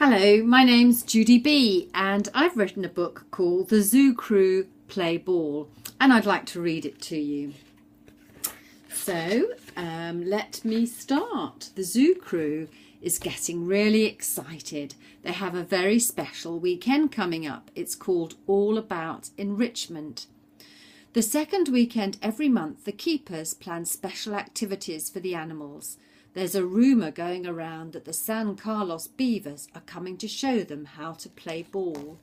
Hello, my name's Judy B and I've written a book called The Zoo Crew Play Ball and I'd like to read it to you. So let me start. The Zoo Crew is getting really excited. They have a very special weekend coming up. It's called All About Enrichment. The second weekend every month, the keepers plan special activities for the animals. There's a rumour going around that the San Carlos beavers are coming to show them how to play ball.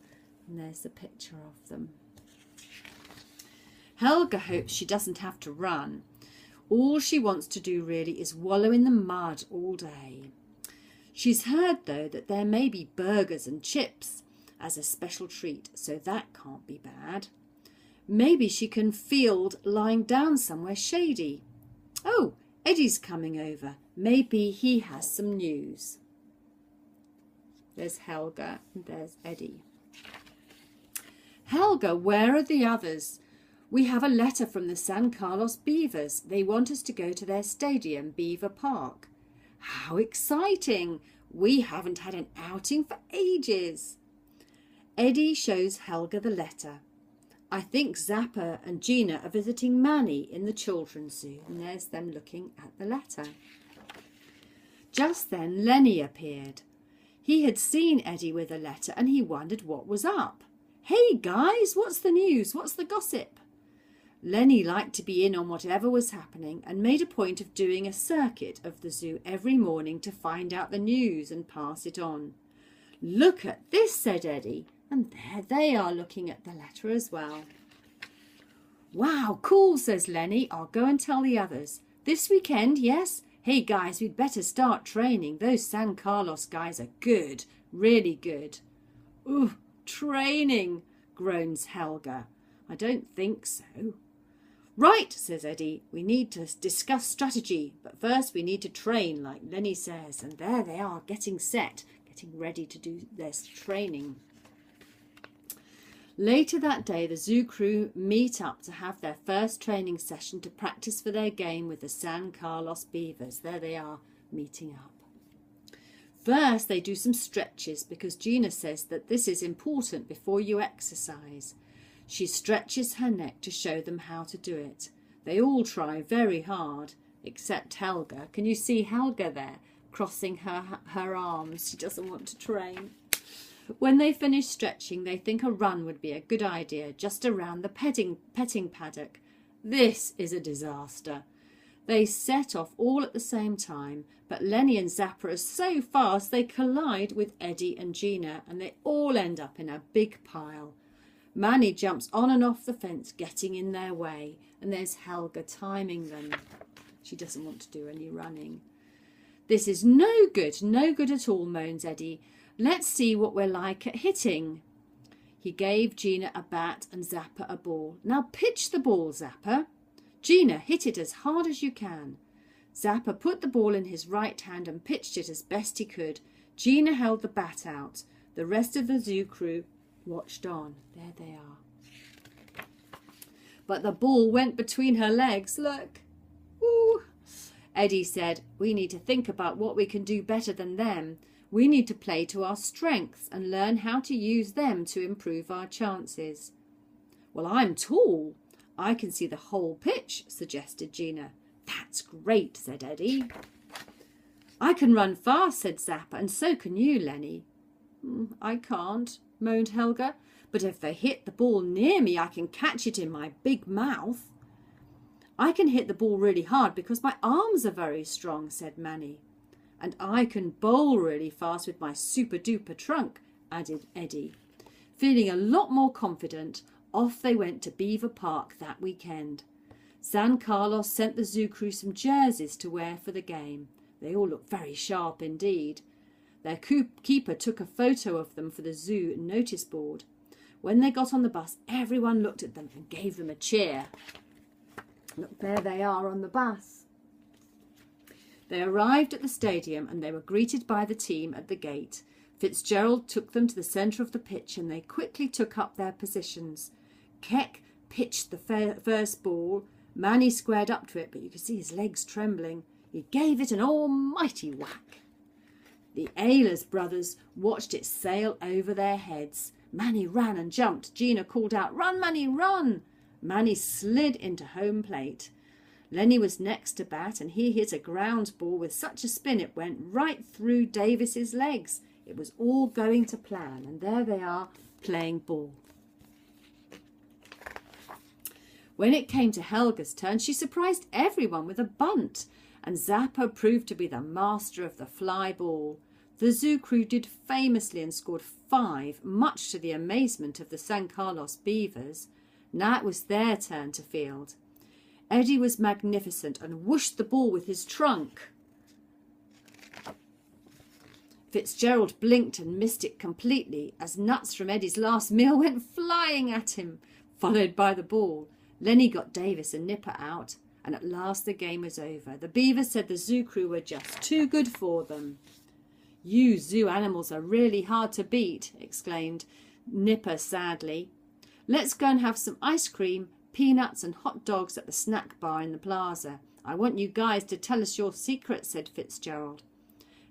And there's a picture of them. Helga hopes she doesn't have to run. All she wants to do really is wallow in the mud all day. She's heard, though, that there may be burgers and chips as a special treat, so that can't be bad. Maybe she can field lying down somewhere shady. Oh, Eddie's coming over. Maybe he has some news. There's Helga and there's Eddie. Helga, where are the others? We have a letter from the San Carlos Beavers. They want us to go to their stadium, Beaver Park. How exciting! We haven't had an outing for ages. Eddie shows Helga the letter. I think Zappa and Gina are visiting Manny in the children's zoo. And there's them looking at the letter. Just then Lenny appeared. He had seen Eddie with a letter and he wondered what was up. Hey guys, what's the news? What's the gossip? Lenny liked to be in on whatever was happening and made a point of doing a circuit of the zoo every morning to find out the news and pass it on. Look at this, said Eddie. And there they are looking at the letter as well. Wow, cool, says Lenny. I'll go and tell the others. This weekend, yes? Hey guys, we'd better start training. Those San Carlos guys are good, really good. Ooh, training, groans Helga. I don't think so. Right, says Eddie. We need to discuss strategy, but first we need to train, like Lenny says. And there they are, getting set, getting ready to do their training. Later that day, the zoo crew meet up to have their first training session to practice for their game with the San Carlos Beavers. There they are, meeting up. First, they do some stretches because Gina says that this is important before you exercise. She stretches her neck to show them how to do it. They all try very hard, except Helga. Can you see Helga there, crossing her arms? She doesn't want to train. When they finish stretching, they think a run would be a good idea just around the petting paddock. This is a disaster. They set off all at the same time, but Lenny and Zappa are so fast they collide with Eddie and Gina, and they all end up in a big pile. Manny jumps on and off the fence, getting in their way, and there's Helga timing them. She doesn't want to do any running. This is no good at all, moans Eddie. Let's see what we're like at hitting. He gave Gina a bat and Zappa a ball. Now pitch the ball, Zappa. Gina, hit it as hard as you can. Zappa put the ball in his right hand and pitched it as best he could. Gina held the bat out. The rest of the zoo crew watched on. There they are. But the ball went between her legs. Look. Ooh. Eddie said, we need to think about what we can do better than them. We need to play to our strengths and learn how to use them to improve our chances. Well, I'm tall. I can see the whole pitch, suggested Gina. That's great, said Eddie. I can run fast, said Zappa, and so can you, Lenny. I can't, moaned Helga, but if they hit the ball near me, I can catch it in my big mouth. I can hit the ball really hard because my arms are very strong, said Manny. And I can bowl really fast with my super-duper trunk, added Eddie. Feeling a lot more confident, off they went to Beaver Park that weekend. San Carlos sent the zoo crew some jerseys to wear for the game. They all looked very sharp indeed. Their keeper took a photo of them for the zoo notice board. When they got on the bus, everyone looked at them and gave them a cheer. Look, there they are on the bus. They arrived at the stadium and they were greeted by the team at the gate. Fitzgerald took them to the centre of the pitch and they quickly took up their positions. Keck pitched the first ball. Manny squared up to it, but you could see his legs trembling. He gave it an almighty whack. The Ehlers brothers watched it sail over their heads. Manny ran and jumped. Gina called out, "Run, Manny, run!" Manny slid into home plate. Lenny was next to bat, and he hit a ground ball with such a spin it went right through Davis's legs. It was all going to plan, and there they are playing ball. When it came to Helga's turn, she surprised everyone with a bunt, and Zappa proved to be the master of the fly ball. The zoo crew did famously and scored 5, much to the amazement of the San Carlos Beavers. Now it was their turn to field. Eddie was magnificent and whooshed the ball with his trunk. Fitzgerald blinked and missed it completely as nuts from Eddie's last meal went flying at him, followed by the ball. Lenny got Davis and Nipper out, and at last the game was over. The Beavers said the zoo crew were just too good for them. "You zoo animals are really hard to beat," exclaimed Nipper sadly. "Let's go and have some ice cream, peanuts and hot dogs at the snack bar in the plaza. I want you guys to tell us your secrets," said Fitzgerald.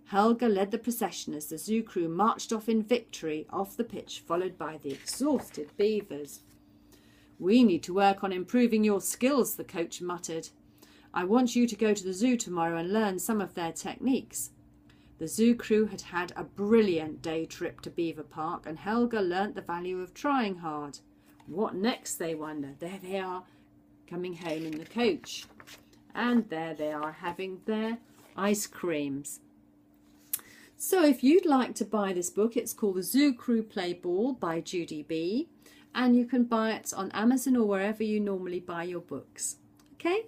Helga led the procession as the zoo crew marched off in victory off the pitch, followed by the exhausted Beavers. "We need to work on improving your skills," the coach muttered. "I want you to go to the zoo tomorrow and learn some of their techniques." The zoo crew had had a brilliant day trip to Beaver Park, and Helga learnt the value of trying hard. What next, they wonder? There they are, coming home in the coach. And there they are, having their ice creams. So if you'd like to buy this book, it's called The Zoo Crew Play Ball by Judy B. And you can buy it on Amazon or wherever you normally buy your books. Okay?